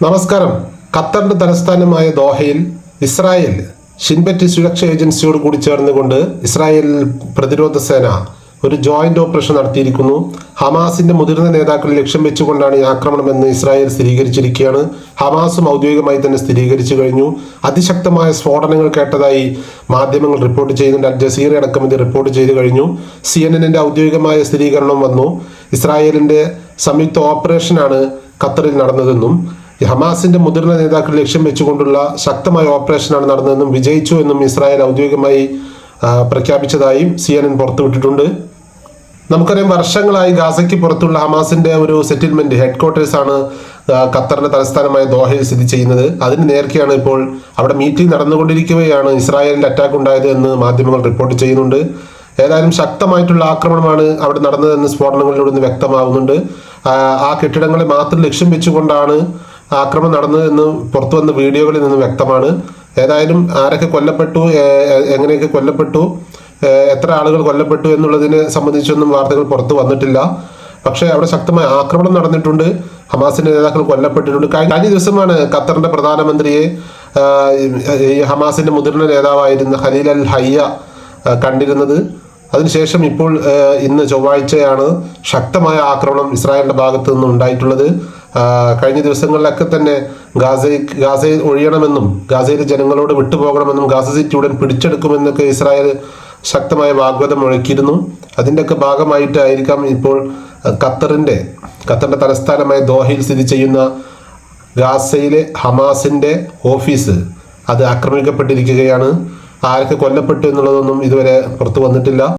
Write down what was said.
നമസ്കാരം. ഖത്തറിന്റെ തലസ്ഥാനമായ ദോഹയിൽ ഇസ്രായേൽ ഷിൻബെറ്റ് സുരക്ഷാ ഏജൻസിയോട് കൂടി ചേർന്നുകൊണ്ട് ഇസ്രായേൽ പ്രതിരോധ സേന ഒരു ജോയിന്റ് ഓപ്പറേഷൻ നടത്തിയിരിക്കുന്നു. ഹമാസിന്റെ മുതിർന്ന നേതാക്കളെ ലക്ഷ്യം വെച്ചുകൊണ്ടാണ് ഈ ആക്രമണമെന്ന് ഇസ്രായേൽ സ്ഥിരീകരിച്ചിരിക്കുകയാണ്. ഹമാസും ഔദ്യോഗികമായി തന്നെ സ്ഥിരീകരിച്ചു കഴിഞ്ഞു. അതിശക്തമായ സ്ഫോടനങ്ങൾ കേട്ടതായി മാധ്യമങ്ങൾ റിപ്പോർട്ട് ചെയ്യുന്നുണ്ട്. അൽ ജസീറ അടക്കം ഇത് റിപ്പോർട്ട് ചെയ്തു കഴിഞ്ഞു. CNN ഔദ്യോഗികമായ സ്ഥിരീകരണം വന്നു. ഇസ്രായേലിന്റെ സംയുക്ത ഓപ്പറേഷനാണ് ഖത്തറിൽ നടന്നതെന്നും ഹമാസിന്റെ മുതിർന്ന നേതാക്കളെ ലക്ഷ്യം വെച്ചുകൊണ്ടുള്ള ശക്തമായ ഓപ്പറേഷനാണ് നടന്നതെന്നും വിജയിച്ചു എന്നും ഇസ്രായേൽ ഔദ്യോഗികമായി പ്രഖ്യാപിച്ചതായും CNN പുറത്തുവിട്ടിട്ടുണ്ട്. നമുക്കറിയാം, വർഷങ്ങളായി ഗാസയ്ക്ക് പുറത്തുള്ള ഹമാസിന്റെ ഒരു സെറ്റിൽമെന്റ് ഹെഡ്ക്വാർട്ടേഴ്സാണ് ഖത്തറിന്റെ തലസ്ഥാനമായ ദോഹയിൽ സ്ഥിതി ചെയ്യുന്നത്. അതിന് നേർക്കെയാണ് ഇപ്പോൾ അവിടെ മീറ്റിംഗ് നടന്നുകൊണ്ടിരിക്കുകയാണ് ഇസ്രായേലിന്റെ അറ്റാക്ക് ഉണ്ടായത് എന്ന് മാധ്യമങ്ങൾ റിപ്പോർട്ട് ചെയ്യുന്നുണ്ട്. ഏതായാലും ശക്തമായിട്ടുള്ള ആക്രമണമാണ് അവിടെ നടന്നതെന്ന് സ്ഫോടനങ്ങളിലൂടെ നിന്ന് വ്യക്തമാവുന്നുണ്ട്. ആ കെട്ടിടങ്ങളെ മാത്രം ലക്ഷ്യം വെച്ചുകൊണ്ടാണ് ആക്രമണം നടന്നതെന്ന് പുറത്തു വന്ന വീഡിയോകളിൽ നിന്ന് വ്യക്തമാണ്. ഏതായാലും ആരൊക്കെ കൊല്ലപ്പെട്ടു, എങ്ങനെയൊക്കെ കൊല്ലപ്പെട്ടു, എത്ര ആളുകൾ കൊല്ലപ്പെട്ടു എന്നുള്ളതിനെ സംബന്ധിച്ചൊന്നും വാർത്തകൾ പുറത്തു വന്നിട്ടില്ല. പക്ഷേ അവിടെ ശക്തമായ ആക്രമണം നടന്നിട്ടുണ്ട്. ഹമാസിന്റെ നേതാക്കൾ കൊല്ലപ്പെട്ടിട്ടുണ്ട്. കഴിഞ്ഞ ദിവസമാണ് ഖത്തറിന്റെ പ്രധാനമന്ത്രിയെ ഹമാസിന്റെ മുതിർന്ന നേതാവായിരുന്ന ഖലീൽ അൽ ഹയ്യ കണ്ടിരുന്നത്. അതിനുശേഷം ഇപ്പോൾ ഇന്ന് ചൊവ്വാഴ്ചയാണ് ശക്തമായ ആക്രമണം ഇസ്രായേലിന്റെ ഭാഗത്തു നിന്നും ഉണ്ടായിട്ടുള്ളത്. കഴിഞ്ഞ ദിവസങ്ങളിലൊക്കെ തന്നെ ഗാസയിൽ ഒഴിയണമെന്നും ഗാസയിലെ ജനങ്ങളോട് വിട്ടുപോകണമെന്നും ഗാസ സിറ്റി ഉടൻ പിടിച്ചെടുക്കുമെന്നൊക്കെ ഇസ്രായേൽ ശക്തമായ വാഗ്വാദം മുഴക്കിയിരുന്നു. അതിൻ്റെയൊക്കെ ഭാഗമായിട്ടായിരിക്കാം ഇപ്പോൾ ഖത്തറിന്റെ തലസ്ഥാനമായ ദോഹയിൽ സ്ഥിതി ചെയ്യുന്ന ഗാസയിലെ ഹമാസിന്റെ ഓഫീസ് അത് ആക്രമിക്കപ്പെട്ടിരിക്കുകയാണ്. ആരൊക്കെ കൊല്ലപ്പെട്ടു എന്നുള്ളതൊന്നും ഇതുവരെ പുറത്തു വന്നിട്ടില്ല.